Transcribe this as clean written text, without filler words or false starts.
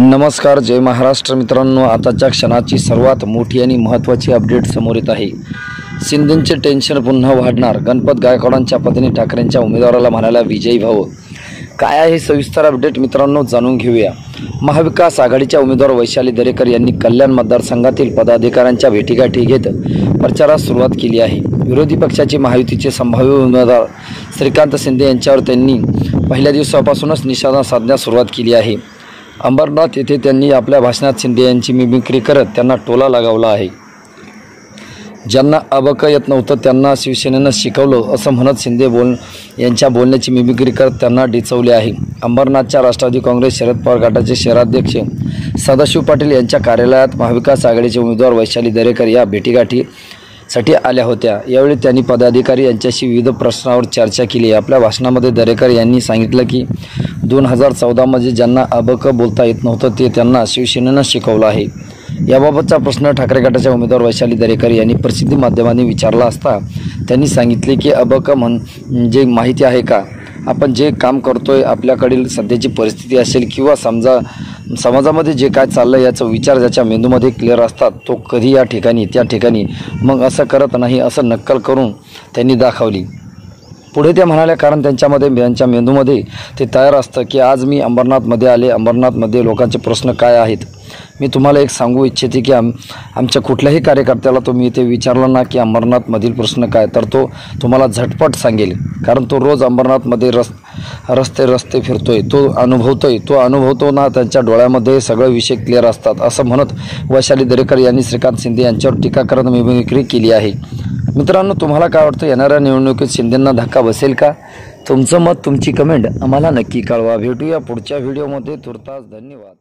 नमस्कार, जय महाराष्ट्र मित्रांनो। आताच्या क्षणाची सर्वात मोठी आणि महत्त्वाची अपडेट समोर येत आहे। शिंदेंचे टेन्शन पुन्हा वाढणार। गणपत गायकवाडांच्या पत्नी ठाकरेंच्या उमेदवाराला म्हणाला विजयी भाऊ। काय आहे सविस्तर अपडेट मित्रांनो, जाणून घेऊया। महाविकास आघाडीच्या उमेदवार वैशाली दरेकर यांनी कल्याण मतदारसंघातील पदाधिकाऱ्यांच्या भेटीगाठी घेत प्रचारास सुरुवात केली आहे। विरोधी पक्षाचे महायुतीचे संभाव्य उमेदवार श्रीकांत शिंदे यांच्यावर त्यांनी पहिल्या दिवसापासूनच निशाणा साधण्यास सुरुवात केली आहे। अंबरनाथ येथे त्यांनी आपल्या भाषणात शिंदे यांची मिमिक्री करत त्यांना टोला लगावला आहे। ज्यांना अबक येत नव्हतं त्यांना शिवसेनेनं शिकवलं असं म्हणत शिंदे यांच्या बोलण्याची मिमिक्री करत त्यांना डिचवले आहे। अंबरनाथच्या राष्ट्रवादी काँग्रेस शरद पवार गटाचे शहराध्यक्ष सदाशिव पाटील यांच्या कार्यालयात महाविकास आघाडीचे उमेदवार वैशाली दरेकर या भेटीगाठीसाठी आल्या होत्या। यावेळी त्यांनी पदाधिकारी यांच्याशी विविध प्रश्नांवर चर्चा केली। आपल्या भाषणामध्ये दरेकर यांनी सांगितलं की 2014 मध्ये ज्यांना अबक बोलता येत नव्हतं ते त्यांना शिवसेनेनं शिकवलं आहे। याबाबतचा प्रश्न ठाकरे गटाच्या उमेदवार वैशाली दरेकर यांनी प्रसिद्धी माध्यमांनी विचारला असता त्यांनी सांगितले की अबक म्हणजे माहिती आहे का? आपण जे काम करतोय, आपल्याकडील सध्याची परिस्थिती असेल किंवा समाजामध्ये जे काय चाललं याचा विचार ज्याच्या मेंदूमध्ये क्लिअर असतात तो कधी या ठिकाणी त्या ठिकाणी मग असं करत नाही, असं नक्कल करून त्यांनी दाखवली। पुढे त्या म्हणाल्या, कारण त्यांच्या मेंदूमध्ये ते तयार असतं की आज मी अंबरनाथमध्ये आले, अंबरनाथमध्ये लोकांचे प्रश्न काय आहेत। मी तुम्हाला एक सांगू इच्छिते की आमच्या कुठल्याही कार्यकर्त्याला तुम्ही इथे विचारलं ना की अंबरनाथमधील प्रश्न काय, तर तो तुम्हाला झटपट सांगेल, कारण तो रोज अंबरनाथमध्ये रस्ते फिरतोय, तो अनुभवतो ना, त्यांच्या डोळ्यामध्ये सगळे विषय क्लिअर असतात, असं म्हणत वैशाली दरेकर यांनी श्रीकांत शिंदे यांच्यावर टीका करत मिमिक्री केली आहे। मित्रांनो, तुम्हाला काय वाटतं, येणाऱ्या निवडणुकीत शिंदेंना धक्का बसेल का? तुमचं मत, तुमची कमेंट आम्हाला नक्की कळवा। भेटूया पुढच्या व्हिडिओमध्ये। तुर्तास धन्यवाद।